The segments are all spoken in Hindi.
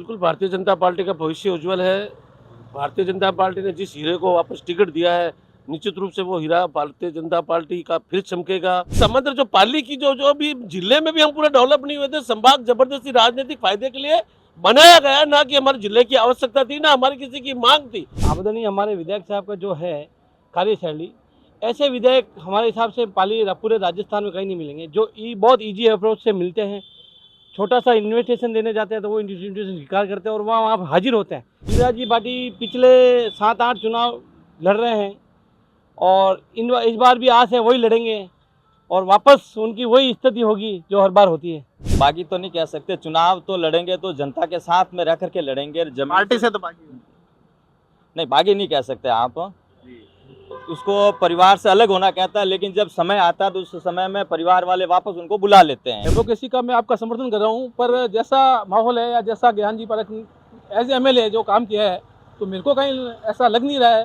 बिल्कुल भारतीय जनता पार्टी का भविष्य उज्जवल है। भारतीय जनता पार्टी ने जिस हीरे को वापस टिकट दिया है, निश्चित रूप से वो हीरा भारतीय जनता पार्टी का फिर चमकेगा। समग्र जो पाली की जो जो अभी जिले में भी हम पूरा डेवलप नहीं हुए थे, संभाग जबरदस्ती राजनीतिक फायदे के लिए बनाया गया, ना कि हमारे जिले की आवश्यकता थी, ना हमारी किसी की मांग थी। आमदनी हमारे विधायक साहब का जो है कार्यशैली, ऐसे विधायक हमारे हिसाब से पाली पूरे राजस्थान में कहीं नहीं मिलेंगे, जो बहुत इजी अप्रोच से मिलते हैं। छोटा सा इन्विटेशन देने जाते हैं तो वो इन्विटेशन स्वीकार करते हैं और वहाँ हाजिर होते हैं। युवराज जी पार्टी पिछले 7-8 चुनाव लड़ रहे हैं और इस बार भी आस है वही लड़ेंगे और वापस उनकी वही स्थिति होगी जो हर बार होती है। बागी तो नहीं कह सकते, चुनाव तो लड़ेंगे तो जनता के साथ में रह करके लड़ेंगे। पार्टी से तो बागी नहीं, बागी नहीं कह सकते आप, उसको परिवार से अलग होना कहता है, लेकिन जब समय आता है तो उस समय में परिवार वाले वापस उनको बुला लेते हैं। एडवोकेसी का मैं आपका समर्थन कर रहा हूँ, पर जैसा माहौल है या जैसा ज्ञान जी पारख एज एमएलए जो काम किया है, तो मेरे को कहीं ऐसा लग नहीं रहा है।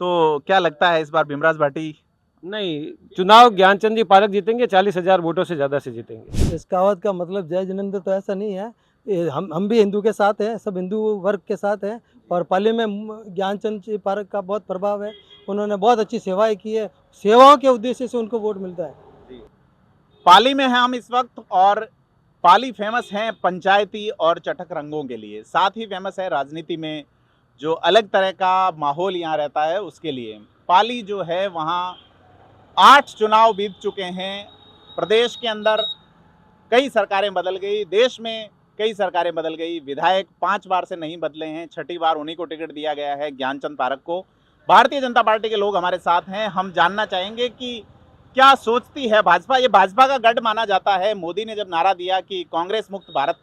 तो क्या लगता है इस बार भीमराज भाटी? नहीं, चुनाव ज्ञानचंद जी पारख जीतेंगे, 40,000 वोटों से ज़्यादा से जीतेंगे। इस कहावत का मतलब जय जिनेंद्र तो ऐसा नहीं है। हम भी हिंदू के साथ हैं, सब हिंदू वर्ग के साथ हैं और पाली में ज्ञानचंद जी पारख का बहुत प्रभाव है। उन्होंने बहुत अच्छी सेवाएं की है, सेवाओं के उद्देश्य से उनको वोट मिलता है। पाली में हैं हम इस वक्त और पाली फेमस है पंचायती और चटक रंगों के लिए, साथ ही फेमस है राजनीति में जो अलग तरह का माहौल यहाँ रहता है उसके लिए। पाली जो है वहाँ 8 चुनाव बीत चुके हैं। प्रदेश के अंदर कई सरकारें बदल गई, देश में कई सरकारें बदल गई, विधायक 5 बार से नहीं बदले हैं, 6ठी बार उन्हीं को टिकट दिया गया है, ज्ञानचंद पारख को। भारतीय जनता पार्टी के लोग हमारे साथ हैं, हम जानना चाहेंगे कि क्या सोचती है भाजपा। ये भाजपा का गढ़ माना जाता है। मोदी ने जब नारा दिया कि कांग्रेस मुक्त भारत,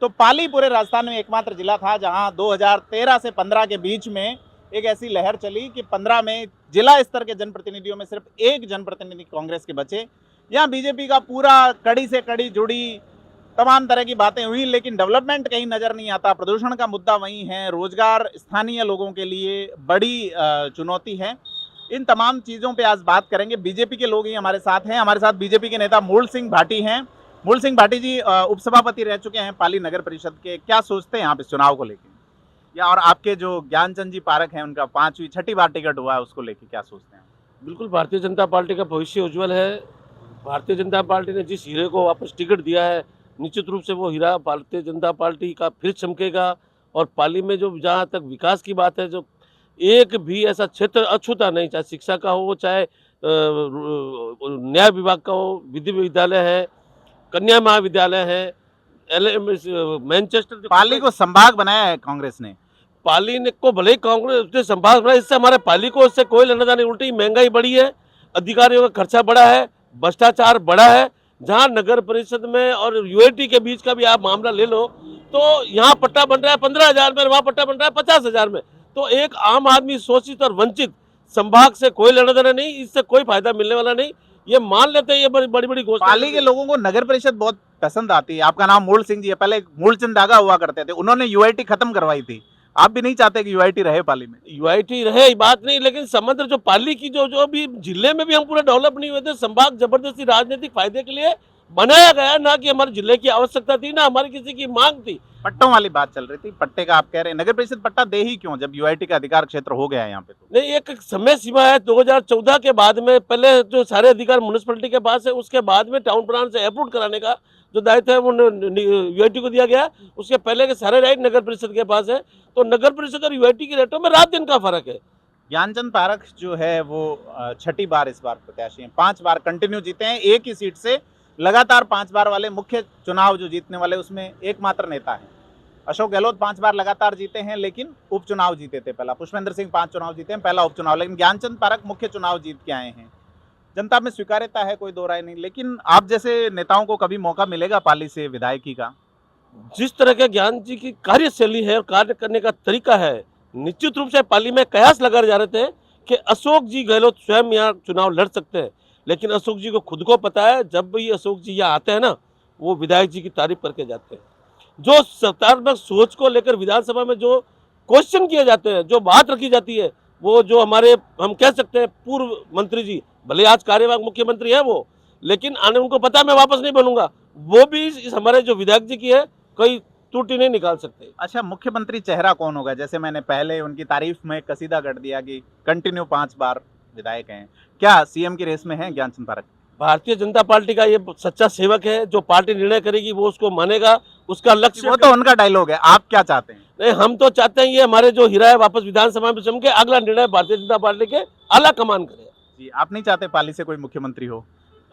तो पाली पूरे राजस्थान में एकमात्र जिला था जहां 2013 से 15 के बीच में एक ऐसी लहर चली कि 15 में जिला स्तर के जनप्रतिनिधियों में सिर्फ एक जनप्रतिनिधि कांग्रेस के बचे। यहाँ बीजेपी का पूरा कड़ी से कड़ी जुड़ी तमाम तरह की बातें हुई, लेकिन डेवलपमेंट कहीं नजर नहीं आता। प्रदूषण का मुद्दा वहीं है, रोजगार स्थानीय लोगों के लिए बड़ी चुनौती है। इन तमाम चीज़ों पे आज बात करेंगे। बीजेपी के लोग ही हमारे साथ हैं। हमारे साथ बीजेपी के नेता मूल सिंह भाटी हैं। मूल सिंह भाटी जी उपसभापति रह चुके हैं पाली नगर परिषद के। क्या सोचते हैं आप इस चुनाव को लेकर, या और आपके जो ज्ञानचंद जी पारख हैं उनका 5वीं 6ठी बार टिकट हुआ है उसको लेकर क्या सोचते हैं? बिल्कुल भारतीय जनता पार्टी का भविष्य उज्जवल है। भारतीय जनता पार्टी ने जिस हीरे को वापस टिकट दिया है, निश्चित रूप से वो हीरा भारतीय जनता पार्टी का फिर चमकेगा। और पाली में जो जहाँ तक विकास की बात है, जो एक भी ऐसा क्षेत्र अछूता नहीं, चाहे शिक्षा का हो, चाहे न्याय विभाग का हो, विधि विद्यालय है, कन्या महाविद्यालय है, मैनचेस्टर। पाली को संभाग बनाया है कांग्रेस ने। पाली ने को भले ही कांग्रेस उसने संभाग बनाया, इससे हमारे पाली को इससे कोई लेना देना नहीं। उल्टी महंगाई बढ़ी है, अधिकारियों का खर्चा बढ़ा है, भ्रष्टाचार बढ़ा है। जहां नगर परिषद में और यूएटी के बीच का भी आप मामला ले लो, तो यहाँ पट्टा बन रहा है 15,000 में, वहां पट्टा बन रहा है 50,000 में। तो एक आम आदमी शोषित और वंचित, संभाग से कोई लेना देना नहीं, इससे कोई फायदा मिलने वाला नहीं। ये मान लेते हैं, ये बड़ी बड़ी घोषणा। पाली के लोगों को नगर परिषद बहुत पसंद आती है। आपका नाम मूल सिंह जी है, पहले मूलचंद दागा हुआ करते थे, उन्होंने यूआईटी खत्म करवाई थी। आप भी नहीं चाहते कि यूआईटी रहे पाली में? यूआईटी रहे बात नहीं, लेकिन समग्र जो पाली की जो जो अभी जिले में भी हम पूरा डेवलप नहीं हुए थे, संभाग जबरदस्ती राजनीतिक फायदे के लिए बनाया गया, ना कि हमारे जिले की आवश्यकता थी, ना हमारी किसी की मांग थी। पट्टों वाली बात चल रही थी, पट्टे का आप कह रहे हैं। नगर परिषद पट्टा दे ही क्यों जब यूआईटी का अधिकार क्षेत्र हो गया है यहाँ पे? तो नहीं, एक समय सीमा है 2014 के बाद में। पहले जो सारे अधिकार म्युनिसिपैलिटी के पास है, उसके बाद में टाउन प्लान से अप्रूव कराने का जो दायित्व है वो यूआईटी को दिया गया। उसके पहले के सारे राइट नगर परिषद के पास है। तो नगर परिषद और यूआईटी के रेटों में रात दिन का फर्क है। ज्ञानचंद पारख जो है वो 6ठी बार इस बार प्रत्याशी हैं, 5 बार कंटिन्यू जीते हैं एक ही सीट से। लगातार 5 बार वाले मुख्य चुनाव जो जीतने वाले उसमें एकमात्र नेता है। अशोक गहलोत 5 बार लगातार जीते हैं, लेकिन उपचुनाव जीते थे पहला। पुष्पेंद्र सिंह 5 चुनाव जीते हैं, पहला उपचुनाव। लेकिन ज्ञानचंद पारख मुख्य चुनाव जीत के आए हैं। जनता में स्वीकार्यता है, कोई दो राय नहीं। लेकिन आप जैसे नेताओं को कभी मौका मिलेगा पाली से विधायकी का? जिस तरह के ज्ञान जी की कार्यशैली है और कार्य करने का तरीका है, निश्चित रूप से पाली में कयास लगा जा रहे थे कि अशोक जी गहलोत स्वयं यहाँ चुनाव लड़ सकते हैं। लेकिन अशोक जी को खुद को पता है, जब भी अशोक जी यहाँ आते हैं ना, वो विधायक जी की तारीफ करके जाते हैं। जो सकारात्मक सोच को लेकर विधानसभा में जो क्वेश्चन किए जाते हैं, जो बात रखी जाती है, वो जो हमारे हम कह सकते हैं पूर्व मंत्री जी, भले आज कार्यवाहक मुख्यमंत्री है वो, लेकिन आने उनको पता है मैं वापस नहीं बनूंगा। वो भी इस हमारे जो विधायक जी की है, कई त्रुटि नहीं निकाल सकते। अच्छा, मुख्यमंत्री चेहरा कौन होगा? जैसे मैंने पहले उनकी तारीफ में कसीदा कर दिया कि कंटिन्यू 5 बार विधायक हैं, क्या सीएम की रेस में है ज्ञानचंद पारख? भारतीय जनता पार्टी का ये सच्चा सेवक है, जो पार्टी निर्णय करेगी वो उसको मानेगा, उसका लक्ष्य वो तो उनका डायलॉग है, आप क्या चाहते हैं? नहीं, हम तो चाहते हैं ये हमारे जो हीरा है वापस विधानसभा में चमके, अगला निर्णय भारतीय जनता पार्टी के आला कमान करे। जी, आप नहीं चाहते पाली से कोई मुख्यमंत्री हो?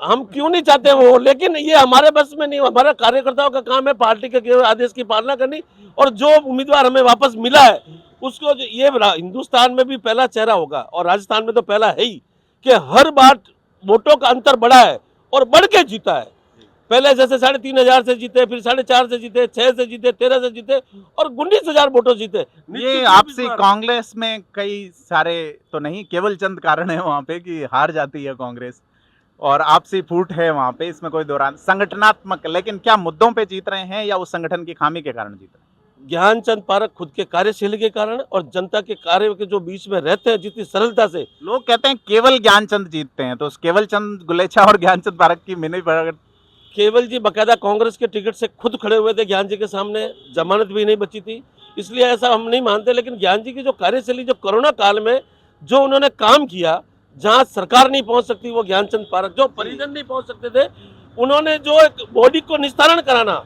हम क्यों नहीं चाहते वो, लेकिन ये हमारे बस में नहीं। हमारा कार्यकर्ताओं का काम है पार्टी के केवल आदेश की पालना करनी, और जो उम्मीदवार हमें वापस मिला है उसको ये हिंदुस्तान में भी पहला चेहरा होगा और राजस्थान में तो पहला है ही कि हर बार वोटों का अंतर बढ़ा है और बढ़ के जीता है। पहले जैसे 3,500 से जीते, फिर 4,500 से जीते, 6 से जीते, 13 से जीते और 19,000 वोटों जीते। ये आपसी कांग्रेस में कई सारे तो नहीं, केवल चंद कारण है वहाँ पे कि हार जाती है कांग्रेस, और आपसी फूट है वहाँ पे, इसमें कोई दौरान संगठनात्मक, लेकिन क्या मुद्दों पे जीत रहे हैं या उस संगठन की खामी के कारण जीत रहे हैं? ज्ञानचंद पारख खुद के कार्यशैली के कारण और जनता के कार्य के जो बीच में रहते हैं जितनी सरलता से। लोग कहते हैं केवल ज्ञानचंद जीतते हैं, तो उस केवल चंद गुलेछा और ज्ञानचंद पारख की मिनी भगत। केवल जी बकायदा कांग्रेस के टिकट से खुद खड़े हुए थे ज्ञान जी के सामने, जमानत भी नहीं बची थी, इसलिए ऐसा हम नहीं मानते। लेकिन ज्ञान जी की जो कार्यशैली, जो कोरोना काल में जो उन्होंने काम किया, जहां सरकार नहीं पहुंच सकती वो ज्ञानचंद पारख, जो परिजन नहीं पहुंच सकते थे, उन्होंने जो एक बॉडी को निस्तारण कराना,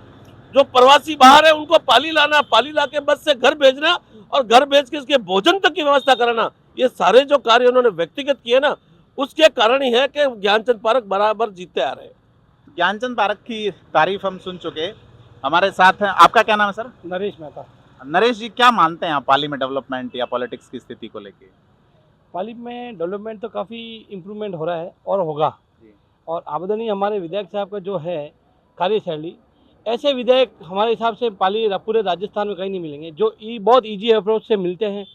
जो प्रवासी बाहर है उनको पाली लाना, पाली ला के बस से घर भेजना और घर भेज के इसके भोजन तक की व्यवस्था कराना, ये सारे जो कार्य उन्होंने व्यक्तिगत किए ना, उसके कारण ही है कि ज्ञानचंद पारख बराबर जीतते आ रहे हैं। ज्ञानचंद पारख की तारीफ हम सुन चुके, हमारे साथ हैं, आपका क्या नाम है सर? नरेश मेहता। नरेश जी, क्या मानते हैं आप पाली में डेवलपमेंट या पॉलिटिक्स की स्थिति को लेके? पाली में डेवलपमेंट तो काफ़ी इम्प्रूवमेंट हो रहा है और होगा, और आवेदन ही हमारे विधायक साहब का जो है कार्यशैली, ऐसे विधायक हमारे हिसाब से पाली पूरे राजस्थान में कहीं नहीं मिलेंगे, जो बहुत ईजी अप्रोच से मिलते हैं।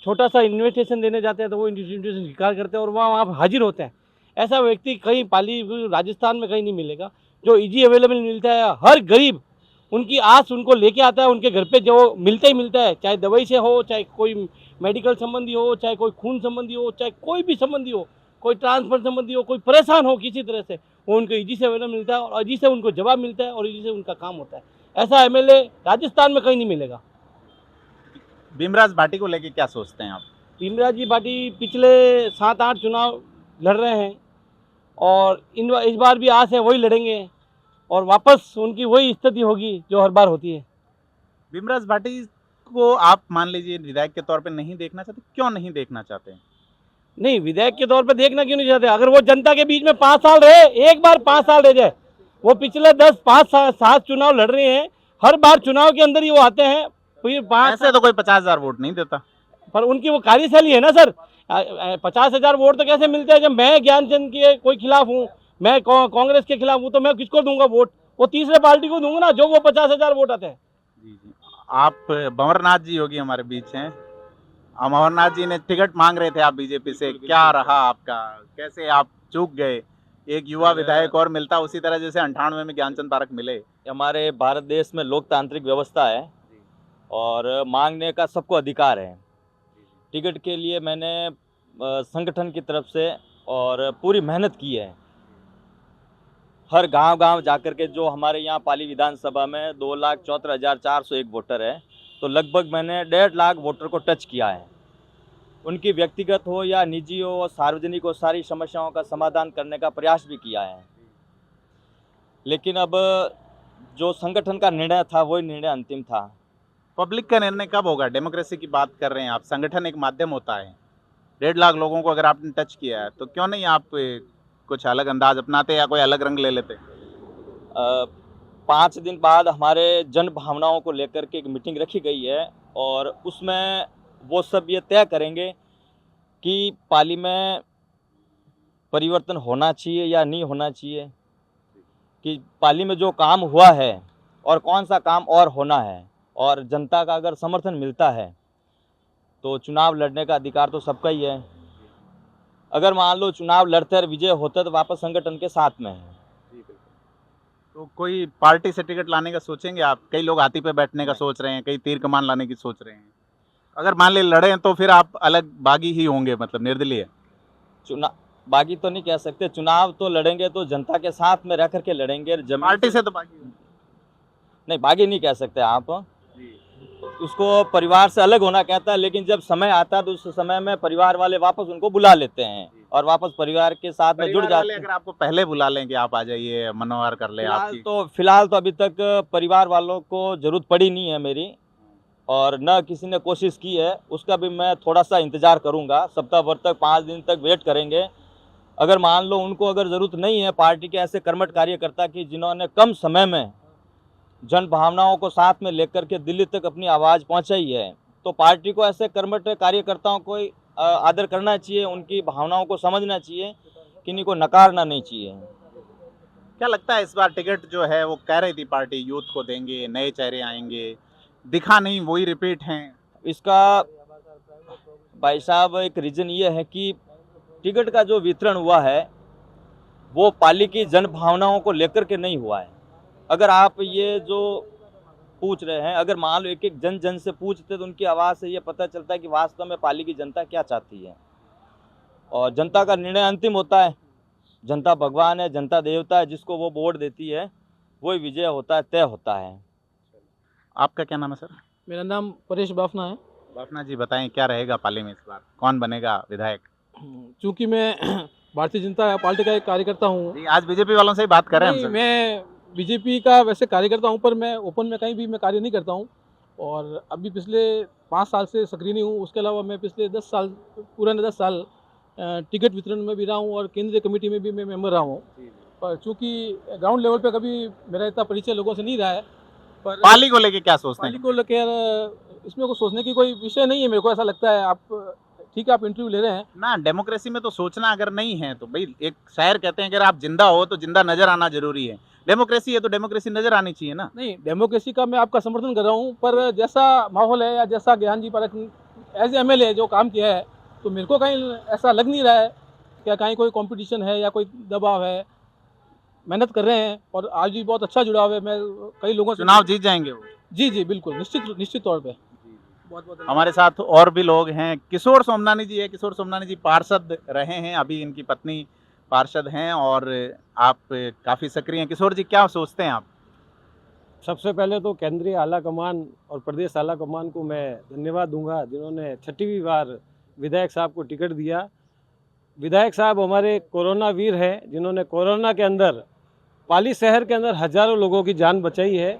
छोटा सा इन्विटेशन देने जाते हैं तो वो इन्विटेशन स्वीकार करते हैं और वहाँ हाजिर होते हैं। ऐसा व्यक्ति कहीं पाली राजस्थान में कहीं नहीं मिलेगा, जो इजी अवेलेबल मिलता है। हर गरीब उनकी आस उनको लेके आता है, उनके घर पे जो मिलता ही मिलता है, चाहे दवाई से हो, चाहे कोई मेडिकल संबंधी हो, चाहे कोई खून संबंधी हो, चाहे कोई भी संबंधी हो, कोई ट्रांसफर संबंधी हो, कोई परेशान हो किसी तरह से, वो उनको इजी से अवेलेबल मिलता है और इजी से उनको जवाब मिलता है और इजी से उनका काम होता है। ऐसा एमएलए राजस्थान में कहीं नहीं मिलेगा। भीमराज भाटी को लेके क्या सोचते हैं आप? भीमराज जी भाटी पिछले 7-8 चुनाव लड़ रहे हैं और इस बार भी आस है वही लड़ेंगे और वापस उनकी वही स्थिति होगी जो हर बार होती है। भीमराज भाटी को आप मान लीजिए विधायक के तौर पे नहीं देखना चाहते, क्यों नहीं देखना चाहते? नहीं, विधायक के तौर पे देखना क्यों नहीं चाहते? अगर वो जनता के बीच में 5 साल रहे, एक बार 5 साल रह जाए, वो पिछले 10-5-7 चुनाव लड़ रहे हैं, हर बार चुनाव के अंदर ही वो आते हैं, फिर 5 ऐसे तो कोई 50,000 वोट नहीं देता, पर उनकी वो कार्यशैली है ना सर। 50,000 वोट तो कैसे मिलते हैं? जब मैं ज्ञानचंद के कोई खिलाफ हूँ, मैं कांग्रेस के खिलाफ हूँ, तो मैं किसको दूंगा वोट? वो तीसरे पार्टी को दूंगा ना, जो वो 50,000 वोट आते हैं। आप भंवरनाथ जी योगी हमारे बीच हैं, भंवरनाथ जी ने टिकट मांग रहे थे आप बीजेपी से, क्या रहा आपका, कैसे आप चूक गए? एक युवा विधायक और मिलता उसी तरह जैसे 98 में ज्ञानचंद पारख मिले। हमारे भारत देश में लोकतांत्रिक व्यवस्था है और मांगने का सबको अधिकार है। टिकट के लिए मैंने संगठन की तरफ से और पूरी मेहनत की है। हर गांव जाकर के, जो हमारे यहाँ पाली विधानसभा में 2,14,401 वोटर है, तो लगभग मैंने 1.5 लाख वोटर को टच किया है। उनकी व्यक्तिगत हो या निजी हो, सार्वजनिक हो, सारी समस्याओं का समाधान करने का प्रयास भी किया है। लेकिन अब जो संगठन का निर्णय था वही निर्णय अंतिम था। पब्लिक का निर्णय कब होगा? डेमोक्रेसी की बात कर रहे हैं आप, संगठन एक माध्यम होता है। 1.5 लाख लोगों को अगर आपने टच किया है तो क्यों नहीं आप कुछ अलग अंदाज अपनाते या कोई अलग रंग ले लेते? 5 दिन बाद हमारे जन भावनाओं को लेकर के एक मीटिंग रखी गई है और उसमें वो सब ये तय करेंगे कि पाली में परिवर्तन होना चाहिए या नहीं होना चाहिए, कि पाली में जो काम हुआ है और कौन सा काम और होना है, और जनता का अगर समर्थन मिलता है तो चुनाव लड़ने का अधिकार तो सबका ही है। अगर मान लो चुनाव लड़ते और विजय होते तो वापस संगठन के साथ में है। तो कोई पार्टी से टिकट लाने का सोचेंगे आप? कई लोग हाथी पे बैठने का सोच रहे हैं, कई तीर कमान लाने की सोच रहे हैं। अगर मान ले लड़े तो फिर आप अलग बागी ही होंगे, मतलब निर्दलीय? चुनाव बागी तो नहीं कह सकते, चुनाव तो लड़ेंगे तो जनता के साथ में रह करके लड़ेंगे। पार्टी से तो बागी नहीं बागी नहीं कह सकते आप, उसको परिवार से अलग होना कहता है, लेकिन जब समय आता है तो उस समय में परिवार वाले वापस उनको बुला लेते हैं और वापस परिवार के साथ में जुड़ परिवार जाते वाले हैं। अगर आपको पहले बुला लें कि आप आ जाइए, मनोहर कर ले आपकी, फिलहाल तो अभी तक परिवार वालों को जरूरत पड़ी नहीं है मेरी, और न किसी ने कोशिश की है। उसका भी मैं थोड़ा सा इंतजार करूंगा, सप्ताह भर तक 5 दिन तक वेट करेंगे। अगर मान लो उनको अगर ज़रूरत नहीं है पार्टी के ऐसे कर्मठ कार्यकर्ता की जिन्होंने कम समय में जन भावनाओं को साथ में लेकर के दिल्ली तक अपनी आवाज़ पहुंचाई है, तो पार्टी को ऐसे कर्मठ कार्यकर्ताओं को आदर करना चाहिए, उनकी भावनाओं को समझना चाहिए, किन्हीं को नकारना नहीं चाहिए। क्या लगता है इस बार टिकट जो है वो कह रही थी पार्टी यूथ को देंगे, नए चेहरे आएंगे, दिखा नहीं, वही रिपीट हैं। इसका भाई साहब एक रीज़न ये है कि टिकट का जो वितरण हुआ है वो पाली की जन भावनाओं को लेकर के नहीं हुआ है। अगर आप ये जो पूछ रहे हैं, अगर मान लो एक एक जन जन से पूछते तो उनकी आवाज़ से ये पता चलता है कि वास्तव में पाली की जनता क्या चाहती है, और जनता का निर्णय अंतिम होता है। जनता भगवान है, जनता देवता है, जिसको वो वोट देती है वही विजय होता है, तय होता है। आपका क्या नाम है सर? मेरा नाम परेश बाफना है। बाफना जी बताएं क्या रहेगा पाली में इस बार, कौन बनेगा विधायक? चूँकि मैं भारतीय जनता पार्टी का एक कार्यकर्ता हूँ। जी, आज बीजेपी वालों से ही बात कर रहे हैं नहीं, हम सर। मैं बीजेपी का वैसे कार्यकर्ता हूँ, पर मैं ओपन में कहीं भी मैं कार्य नहीं करता हूँ, और अभी पिछले 5 साल से सक्रिय नहीं हूँ। उसके अलावा मैं पिछले 10 साल, पुराने 10 साल टिकट वितरण में भी रहा हूँ और केंद्रीय कमेटी में भी मैं मेंबर रहा हूँ। पर चूँकि ग्राउंड लेवल पे कभी मेरा इतना परिचय लोगों से नहीं रहा है, पर पाली को लेके क्या सोचते पाली हैं? को लेकर इसमें कुछ सोचने की कोई विषय नहीं है, मेरे को ऐसा लगता है। आप ठीक है, आप इंटरव्यू ले रहे हैं ना, डेमोक्रेसी में तो सोचना अगर नहीं है तो भाई, एक शायर कहते हैं अगर आप जिंदा हो तो जिंदा नजर आना जरूरी है। डेमोक्रेसी है तो डेमोक्रेसी नजर आनी चाहिए ना। नहीं, डेमोक्रेसी का मैं आपका समर्थन कर रहा हूँ, पर जैसा माहौल है या जैसा ज्ञान जी पारख एज एमएलए जो काम किया है, तो मेरे को कहीं ऐसा लग नहीं रहा है क्या कहीं कोई कंपटीशन है या कोई दबाव है। मेहनत कर रहे हैं और आज भी बहुत अच्छा जुड़ाव है। मैं कई लोगों से चुनाव जीत जाएंगे वो। जी बिल्कुल, निश्चित तौर पे। बहुत हमारे साथ और भी लोग हैं। किशोर सोमनानी जी है। किशोर सोमनानी जी पार्षद रहे हैं, अभी इनकी पत्नी पार्षद हैं और आप काफ़ी सक्रिय हैं। किशोर जी क्या सोचते हैं आप? सबसे पहले तो केंद्रीय आला कमान और प्रदेश आला कमान को मैं धन्यवाद दूंगा, जिन्होंने 6वीं बार विधायक साहब को टिकट दिया। विधायक साहब हमारे कोरोना वीर हैं, जिन्होंने कोरोना के अंदर पाली शहर के अंदर हजारों लोगों की जान बचाई है।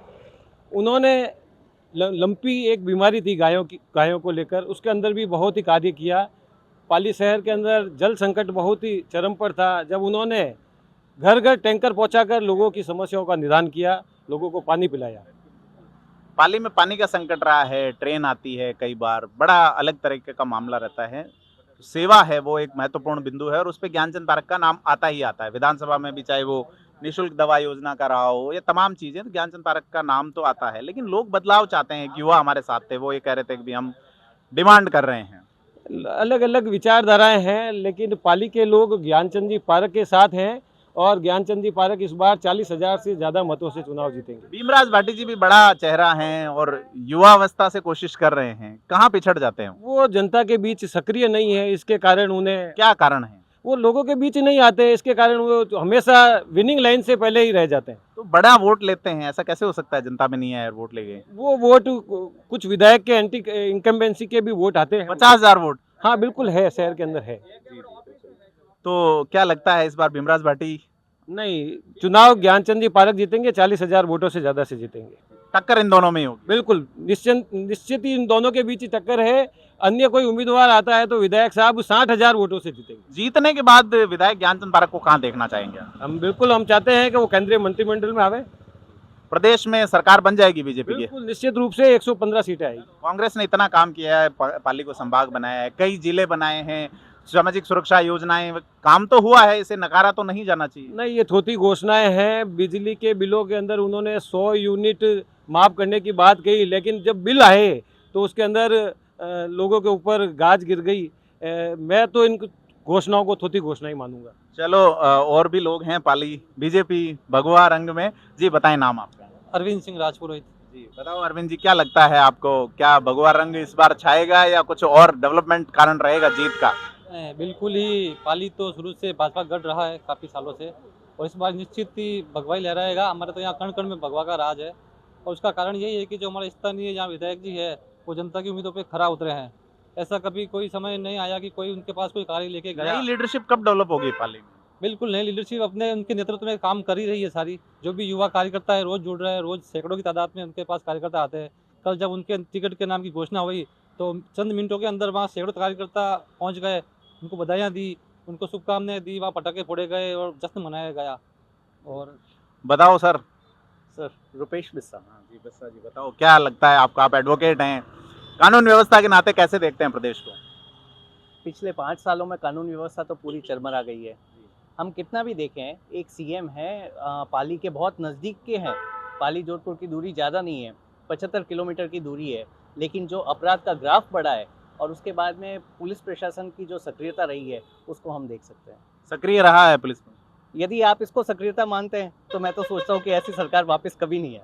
उन्होंने लंपी एक बीमारी थी गायों को लेकर, उसके अंदर भी बहुत ही कार्य किया। पाली शहर के अंदर जल संकट बहुत ही चरम पर था, जब उन्होंने घर घर टैंकर पहुंचाकर लोगों की समस्याओं का निदान किया, लोगों को पानी पिलाया। पाली में पानी का संकट रहा है, ट्रेन आती है कई बार, बड़ा अलग तरीके का मामला रहता है। सेवा है वो एक महत्वपूर्ण बिंदु है और उस पर ज्ञानचंद पारख का नाम आता ही आता है। विधानसभा में भी चाहे वो निःशुल्क दवा योजना का रहा हो, ये तमाम चीजें, तो ज्ञानचंद पारख का नाम तो आता है। लेकिन लोग बदलाव चाहते हैं। एक युवा हमारे साथ थे, वो ये कह रहे थे कि भी हम डिमांड कर रहे हैं। अलग अलग विचारधाराएं हैं, लेकिन पाली के लोग ज्ञानचंद जी पारख के साथ हैं और ज्ञानचंद जी पारख इस बार 40,000 से ज़्यादा मतों से चुनाव जीतेंगे। भीमराज भाटी जी भी बड़ा चेहरा हैं और युवावस्था से कोशिश कर रहे हैं, कहाँ पिछड़ जाते हैं? वो जनता के बीच सक्रिय नहीं है, इसके कारण उन्हें, क्या कारण है? वो लोगों के बीच नहीं आते, इसके कारण वो हमेशा विनिंग लाइन से पहले ही रह जाते हैं। तो बड़ा वोट लेते हैं, ऐसा कैसे हो सकता है? जनता में नहीं आए और वोट ले गए। वो वोट कुछ विधायक के एंटी इनकम्बेंसी के भी वोट आते हैं। 50,000 वोट? हाँ बिल्कुल है, शहर के अंदर है। तो क्या लगता है इस बार भीमराज भाटी? नहीं, चुनाव ज्ञानचंद जी पारख जीतेंगे, 40,000 वोटों से ज्यादा से जीतेंगे। टक्कर इन दोनों में ही होगी? बिल्कुल, निश्चित ही इन दोनों के बीच ही टक्कर है। अन्य कोई उम्मीदवार आता है तो विधायक साहब 60,000 वोटों से जीतेंगे। जीतने के बाद विधायक ज्ञानचंद पारख को कहाँ देखना चाहेंगे? हम चाहते हैं कि वो केंद्रीय मंत्रिमंडल में आवे। प्रदेश में सरकार बन जाएगी बीजेपी की? बिल्कुल, निश्चित रूप से 115 सीटें आएगी। कांग्रेस ने इतना काम किया है, पाली को संभाग बनाया है, कई जिले बनाए हैं, सामाजिक सुरक्षा योजनाएं, काम तो हुआ है, इसे नकारा तो नहीं जाना चाहिए। नहीं, ये थोथी घोषणाएं हैं। बिजली के बिलों के अंदर उन्होंने 100 यूनिट माफ करने की बात कही, लेकिन जब बिल आए तो उसके अंदर लोगों के ऊपर गाज गिर गई। मैं तो इन घोषणाओं को थोथी घोषणा ही मानूंगा। चलो, और भी लोग हैं पाली बीजेपी भगवा रंग में। जी बताएं नाम आपका। अरविंद सिंह राजपुरोहित। जी बताओ अरविंद जी, क्या लगता है आपको, क्या भगवा रंग इस बार छाएगा या कुछ और डेवलपमेंट कारण रहेगा जीत का? बिल्कुल ही, पाली तो शुरू से भाजपा गढ़ रहा है काफ़ी सालों से, और इस बार निश्चित ही भगवा ही लहराएगा। हमारे तो यहाँ कण कण में भगवा का राज है, और उसका कारण यही है कि जो हमारे स्थानीय यहाँ विधायक जी है वो जनता की उम्मीदों पे खरा उतरे हैं। ऐसा कभी कोई समय नहीं आया कि कोई उनके पास कोई कार्य लेके गया। नई लीडरशिप कब डेवलप होगी पाली में? बिल्कुल नई लीडरशिप अपने उनके नेतृत्व में काम कर ही रही है सारी। जो भी युवा कार्यकर्ता है रोज जुड़ रहे हैं, रोज सैकड़ों की तादाद में उनके पास कार्यकर्ता आते हैं। कल जब उनके टिकट के नाम की घोषणा हुई तो चंद मिनटों के अंदर वहाँ सैकड़ों कार्यकर्ता पहुँच गए, उनको बधाइयाँ दी, उनको शुभकामनाएं दी, वहाँ पटाखे फोड़े गए और जश्न मनाया गया। और बताओ सर। सर रुपेश बिस्सा। हाँ जी बस्सा जी, बताओ क्या लगता है आपको? आप एडवोकेट हैं, कानून व्यवस्था के नाते कैसे देखते हैं प्रदेश को? पिछले 5 सालों में कानून व्यवस्था तो पूरी चरमरा गई है। हम कितना भी देखें, एक सीएम है, पाली के बहुत नज़दीक के हैं। पाली जोधपुर की दूरी ज़्यादा नहीं है, 75 किलोमीटर की दूरी है, लेकिन जो अपराध का ग्राफ बढ़ा है और उसके बाद में पुलिस प्रशासन की जो सक्रियता रही है उसको हम देख सकते हैं। सक्रिय रहा है पुलिस में? यदि आप इसको सक्रियता मानते हैं तो मैं तो सोचता हूँ कि ऐसी सरकार वापस कभी नहीं है।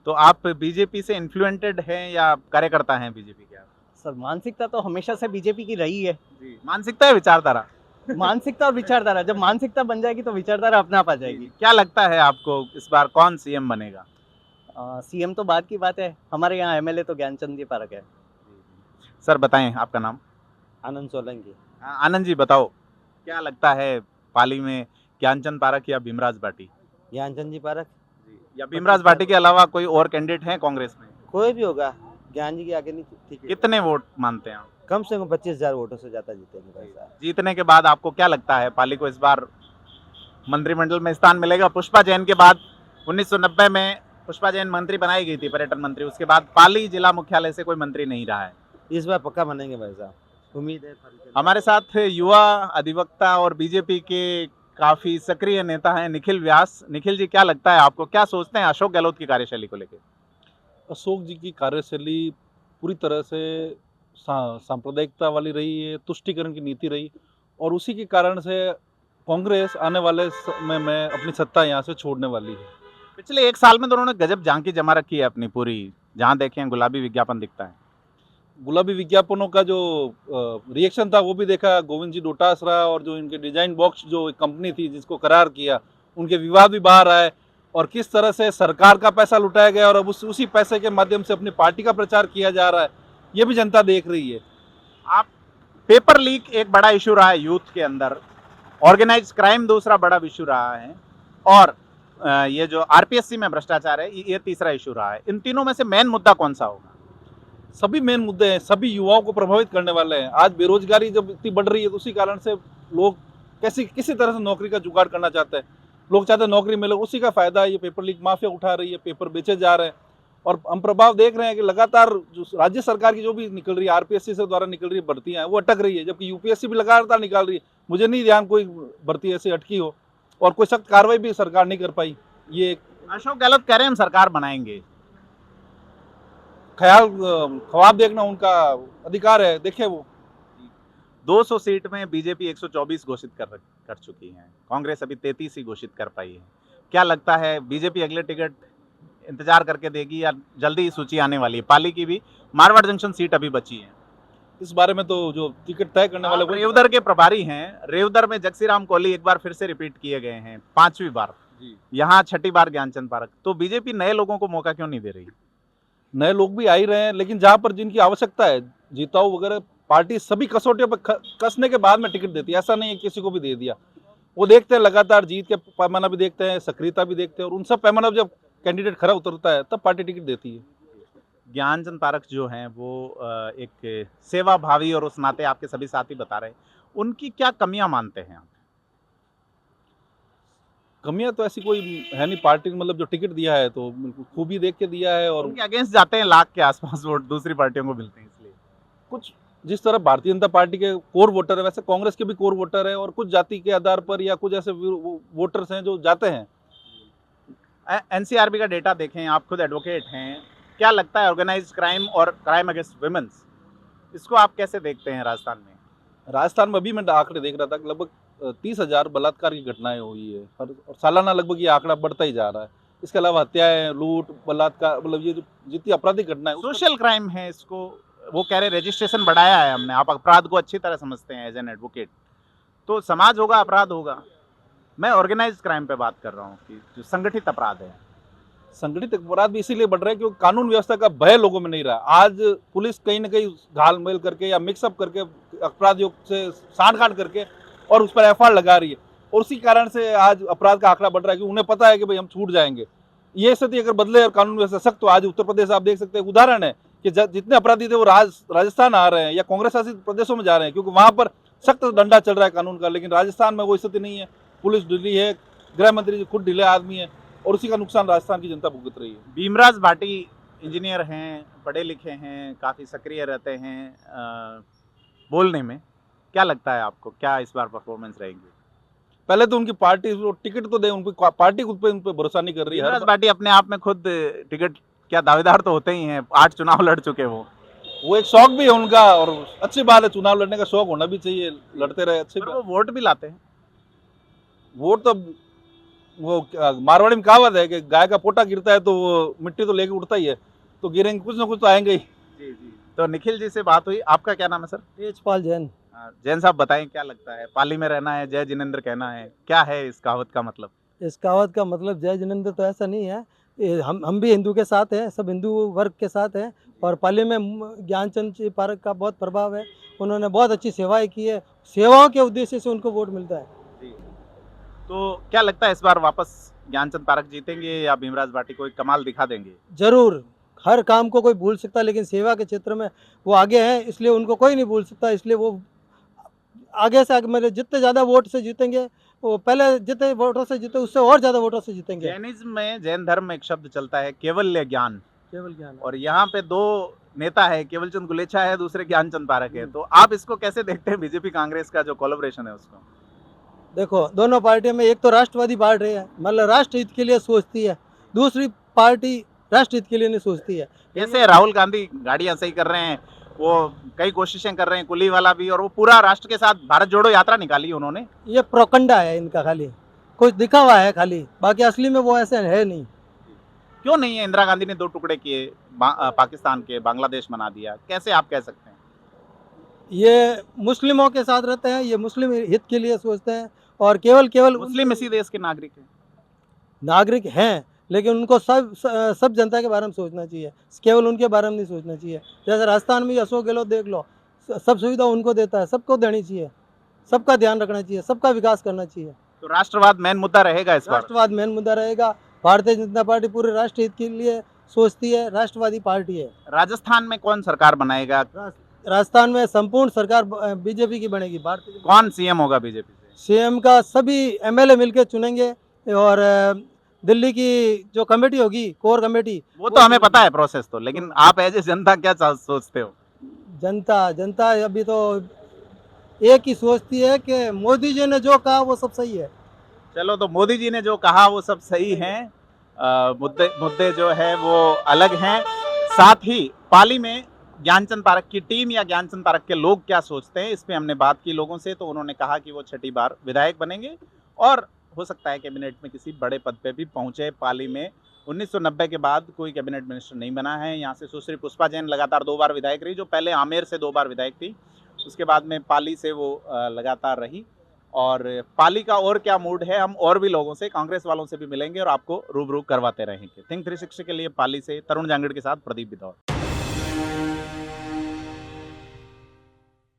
तो आप बीजेपी से इन्फ्लुएंटेड हैं या कार्यकर्ता हैं बीजेपी के? आप सर मानसिकता तो हमेशा से बीजेपी की रही है। जी, मानसिकता है विचारधारा? मानसिकता और विचारधारा, जब मानसिकता बन जाएगी तो विचारधारा अपने आप आ जाएगी। क्या लगता है आपको इस बार कौन सीएम बनेगा? सीएम तो बात की बात है, हमारे यहाँ एमएलए तो ज्ञानचंद जी पारक है। सर बताएं आपका नाम। आनंद सोलंकी। आनंद जी बताओ, क्या लगता है पाली में ज्ञानचंद पारख या भीमराज बाटी? ज्ञानचंद जी पारक। या भीमराज बाटी के अलावा कोई और कैंडिडेट हैं कांग्रेस में? कोई भी होगा, ज्ञान जी के आगे नहीं। ठीक है, कितने वोट मानते हैं आप? कम से कम 25,000 वोटों से ज्यादा जीतेंगे भाई साहब। जीतने के बाद आपको क्या लगता है पाली को इस बार मंत्रिमंडल में स्थान मिलेगा? पुष्पा जैन के बाद 1990 में पुष्पा जैन मंत्री बनाई गई थी, पर्यटन मंत्री। उसके बाद पाली जिला मुख्यालय से कोई मंत्री नहीं रहा है। इस बार पक्का बनेंगे भाई साहब, उम्मीद है। हमारे साथ युवा अधिवक्ता और बीजेपी के काफी सक्रिय नेता हैं निखिल व्यास। निखिल जी, क्या लगता है आपको, क्या सोचते हैं अशोक गहलोत की कार्यशैली को लेकर? अशोक जी की कार्यशैली पूरी तरह से सांप्रदायिकता वाली रही है, तुष्टीकरण की नीति रही, और उसी के कारण से कांग्रेस आने वाले समय में अपनी सत्ता यहाँ से छोड़ने वाली है। पिछले 1 साल में दोनों ने गजब झांकी जमा रखी है अपनी पूरी, जहां देखें गुलाबी विज्ञापन दिखता है। गुलाबी विज्ञापनों का जो रिएक्शन था वो भी देखा। गोविंद जी डोटासरा और जो इनके डिजाइन बॉक्स जो एक कंपनी थी जिसको करार किया, उनके विवाद भी बाहर आए, और किस तरह से सरकार का पैसा लुटाया गया और अब उसी पैसे के माध्यम से अपनी पार्टी का प्रचार किया जा रहा है, ये भी जनता देख रही है। आप पेपर लीक एक बड़ा इशू रहा है यूथ के अंदर, ऑर्गेनाइज क्राइम दूसरा बड़ा इशू रहा है, और ये जो आरपीएससी में भ्रष्टाचार है ये तीसरा इशू रहा है। इन तीनों में से मेन मुद्दा कौन सा होगा? सभी मेन मुद्दे हैं, सभी युवाओं को प्रभावित करने वाले हैं। आज बेरोजगारी जब इतनी बढ़ रही है तो उसी कारण से लोग किसी तरह से नौकरी का जुगाड़ करना चाहते हैं। लोग चाहते हैं नौकरी मिले, उसी का फायदा ये पेपर लीक माफिया उठा रही है, पेपर बेचे जा रहे हैं। और हम प्रभाव देख रहे हैं कि लगातार जो राज्य सरकार की जो भी निकल रही है, आरपीएससी से द्वारा निकल रही भर्तियां हैं वो अटक रही है, जबकि यूपीएससी भी लगातार निकाल रही है। मुझे नहीं ध्यान कोई भर्ती ऐसी अटकी हो, और कोई सख्त कार्रवाई भी सरकार नहीं कर पाई। ये अशोक गहलोत कह रहे हैं हम सरकार बनाएंगे। ख्वाब देखना उनका अधिकार है, देखे वो। 200 सीट में बीजेपी 124 घोषित कर चुकी है, कांग्रेस अभी 33 ही घोषित कर पाई है। क्या लगता है बीजेपी अगले टिकट इंतजार करके देगी या जल्दी ही सूची आने वाली है? पाली की भी मारवाड़ जंक्शन सीट अभी बची है। इस बारे में तो जो टिकट तय करने वाले रेवदर के प्रभारी हैं, रेवदर में जगसीराम कोहली एक बार फिर से रिपीट किए गए हैं, 5वीं बार। यहाँ 6ठी बार ज्ञानचंद पारख। तो बीजेपी नए लोगों को मौका क्यों नहीं दे रही? नए लोग भी आ ही रहे हैं, लेकिन जहां पर जिनकी आवश्यकता है, जीताऊ वगैरह, पार्टी सभी कसौटियों पर कसने के बाद में टिकट देती है। ऐसा नहीं है किसी को भी दे दिया। वो देखते हैं लगातार, जीत के पैमाना भी देखते हैं, सक्रियता भी देखते हैं, और उन सब पैमाना जब कैंडिडेट खरा उतरता है तब पार्टी टिकट देती है। ज्ञानचंद पारख जो हैं वो एक सेवा भावी और उस नाते आपके सभी साथी बता रहे हैं, उनकी क्या कमियां मानते हैं आप? कमियां तो ऐसी कोई है नहीं, पार्टी ने मतलब जो टिकट दिया है तो खूबी देख के दिया है। और उनके अगेंस्ट जाते हैं, लाख के आसपास वोट दूसरी पार्टियों को मिलते हैं, इसलिए कुछ जिस तरह भारतीय जनता पार्टी के कोर वोटर है, वैसे कांग्रेस के भी कोर वोटर है, और कुछ जाति के आधार पर या कुछ ऐसे वोटर्स हैं जो जाते हैं। एनसीआरबी का डेटा देखें, आप खुद एडवोकेट हैं, क्या लगता है ऑर्गेनाइज्ड क्राइम और क्राइम अगेंस्ट वुमेन्स, इसको आप कैसे देखते हैं राजस्थान में? राजस्थान में अभी मैं आंकड़े देख रहा था कि लगभग 30,000 बलात्कार की घटनाएं हुई है, और सालाना लगभग ये आंकड़ा बढ़ता ही जा रहा है। इसके अलावा हत्याएं, लूट, बलात्कार, मतलब ये जो जितनी आपराधिक घटनाएं, सोशल क्राइम है, इसको वो कह रहे रजिस्ट्रेशन बढ़ाया है हमने। आप अपराध को अच्छी तरह समझते हैं एज एन एडवोकेट, तो समाज होगा अपराध होगा। मैं ऑर्गेनाइज्ड क्राइम पे बात कर रहा हूँ कि जो संगठित अपराध है। संगठित अपराध भी इसीलिए बढ़ रहे हैं क्योंकि कानून व्यवस्था का भय लोगों में नहीं रहा। आज पुलिस कहीं ना कहीं घालमेल करके या मिक्सअप करके अपराधियों से साठ करके और उस पर एफआईआर लगा रही है, और उसी कारण से आज अपराध का आंकड़ा बढ़ रहा है क्योंकि उन्हें पता है कि भाई हम छूट जाएंगे। ये स्थिति अगर बदले और कानून व्यवस्था सख्त, तो आज उत्तर प्रदेश आप देख सकते हैं उदाहरण है कि जितने अपराधी थे वो राजस्थान आ रहे हैं या कांग्रेस शासित प्रदेशों में जा रहे हैं क्योंकि वहां पर सख्त डंडा चल रहा है कानून का। लेकिन राजस्थान में वो स्थिति नहीं है, पुलिस ढीली है, गृह मंत्री जी खुद ढीले आदमी है, और उसी का नुकसान राजस्थान की जनता भुगत रही है। भीमराज भाटी इंजीनियर हैं, पढ़े लिखे हैं, काफ़ी सक्रिय रहते हैं बोलने में। क्या लगता है आपको, क्या इस बार परफॉर्मेंस रहेगी? पहले तो उनकी पार्टी टिकट तो दे, उनकी पार्टी खुद पे उन पे भरोसा नहीं कर रही है। भीमराज भाटी अपने आप में खुद टिकट क्या दावेदार तो होते ही हैं, 8 चुनाव लड़ चुके वो एक शौक भी है उनका, और अच्छी बात है, चुनाव लड़ने का शौक होना भी चाहिए, लड़ते रहे, अच्छी पर बात। वो वोट भी लाते हैं। वोट तो वो मारवाड़ी में कहावत है कि गाय का पोटा गिरता है तो वो मिट्टी तो लेके उठता ही है, तो गिरेंगे कुछ ना कुछ तो आएंगे ही। जी जी। तो निखिल जी से बात हुई। आपका क्या नाम है सर? तेजपाल जैन। जैन साहब बताएं, क्या लगता है, पाली में रहना है, जय जिनेंद्र कहना है, क्या है इस कहावत का मतलब? इस कहावत का मतलब जय जिनेंद्र तो ऐसा नहीं है, हम भी हिंदू के साथ हैं, सब हिंदू वर्ग के साथ हैं, और पाली में ज्ञानचंद जी पारक का बहुत प्रभाव है। उन्होंने बहुत अच्छी सेवाएं की है, सेवाओं के उद्देश्य से उनको वोट मिलता है। तो क्या लगता है इस बार वापस ज्ञानचंद पारक जीतेंगे या भीमराज भाटी कोई कमाल दिखा देंगे? जरूर, हर काम को कोई भूल सकता है, लेकिन सेवा के क्षेत्र में वो आगे हैं, इसलिए उनको कोई नहीं भूल सकता। इसलिए वो आगे से आगे, मेरे जितने ज़्यादा वोट से जीतेंगे, वो पहले जितने वोटों से जीते उससे और ज़्यादा वोटों से जीतेंगे। जैनिज्म में, जैन धर्म में एक शब्द चलता है केवल्य ज्ञान, केवल ज्ञान। और यहाँ पे 2 नेता है, केवल चंद गुलेछा है, दूसरे ज्ञानचंद पारक है। तो आप इसको कैसे देखते हैं, बीजेपी कांग्रेस का जो कोलैबोरेशन है उसको? देखो, दोनों पार्टियों में एक तो राष्ट्रवादी पार्टी है, मतलब राष्ट्र हित के लिए सोचती है, दूसरी पार्टी राष्ट्र हित के लिए नहीं सोचती है। जैसे राहुल गांधी गाड़ियां सही कर रहे हैं, वो कई कोशिशें कर रहे हैं, कुली वाला भी, और वो पूरा राष्ट्र के साथ भारत जोड़ो यात्रा निकाली उन्होंने। ये प्रोकंडा है इनका, खाली कुछ दिखा हुआ है खाली, बाकी असली में वो ऐसे है नहीं। क्यों नहीं है? इंदिरा गांधी ने 2 टुकड़े किए, पाकिस्तान के, बांग्लादेश बना दिया, कैसे आप कह सकते हैं? ये मुस्लिमों के साथ रहते हैं, ये मुस्लिम हित के लिए सोचते हैं, और केवल मुस्लिम इसी देश के नागरिक हैं। नागरिक हैं, लेकिन उनको सब जनता के बारे में सोचना चाहिए, केवल उनके बारे में नहीं सोचना चाहिए। जैसे राजस्थान में अशोक गहलोत देख लो, सब सुविधा उनको देता है, सबको देनी चाहिए, सबका ध्यान रखना चाहिए, सबका विकास करना चाहिए। तो राष्ट्रवाद मेन मुद्दा रहेगा इस बार? राष्ट्रवाद मेन मुद्दा रहेगा। भारतीय जनता पार्टी पूरे राष्ट्र हित के लिए सोचती है, राष्ट्रवादी पार्टी है। राजस्थान में कौन सरकार बनाएगा? राजस्थान में संपूर्ण सरकार बीजेपी की बनेगी। भारतीय कौन सीएम होगा बीजेपी से? सीएम का सभी एमएलए मिलकर चुनेंगे, और दिल्ली की जो कमेटी होगी, कोर कमेटी, वो तो हमें पता है प्रोसेस तो, लेकिन आप एज ए जनता क्या सोचते हो? जनता अभी तो एक ही सोचती है कि मोदी जी ने जो कहा वो सब सही है। चलो, तो मोदी जी ने जो कहा वो सब सही है, मुद्दे जो है वो अलग हैं। साथ ही पाली में ज्ञानचंद पारक की टीम या ज्ञानचंद पारक के लोग क्या सोचते हैं, इस पे हमने बात की लोगों से, तो उन्होंने कहा कि वो 6ठी बार विधायक बनेंगे, और हो सकता है कैबिनेट में किसी बड़े पद पे भी पहुंचे। पाली में 1990 के बाद कोई कैबिनेट मिनिस्टर नहीं बना है। यहाँ से सुश्री पुष्पा जैन लगातार 2 बार विधायक रही, जो पहले आमेर से 2 बार विधायक थी, उसके बाद में पाली से वो लगातार रही। और पाली का और क्या मूड है, हम और भी लोगों से, कांग्रेस वालों से भी मिलेंगे और आपको रूबरू करवाते रहेंगे। थिंक 360 के लिए पाली से तरुण जांगड़ के साथ प्रदीप बिदौर।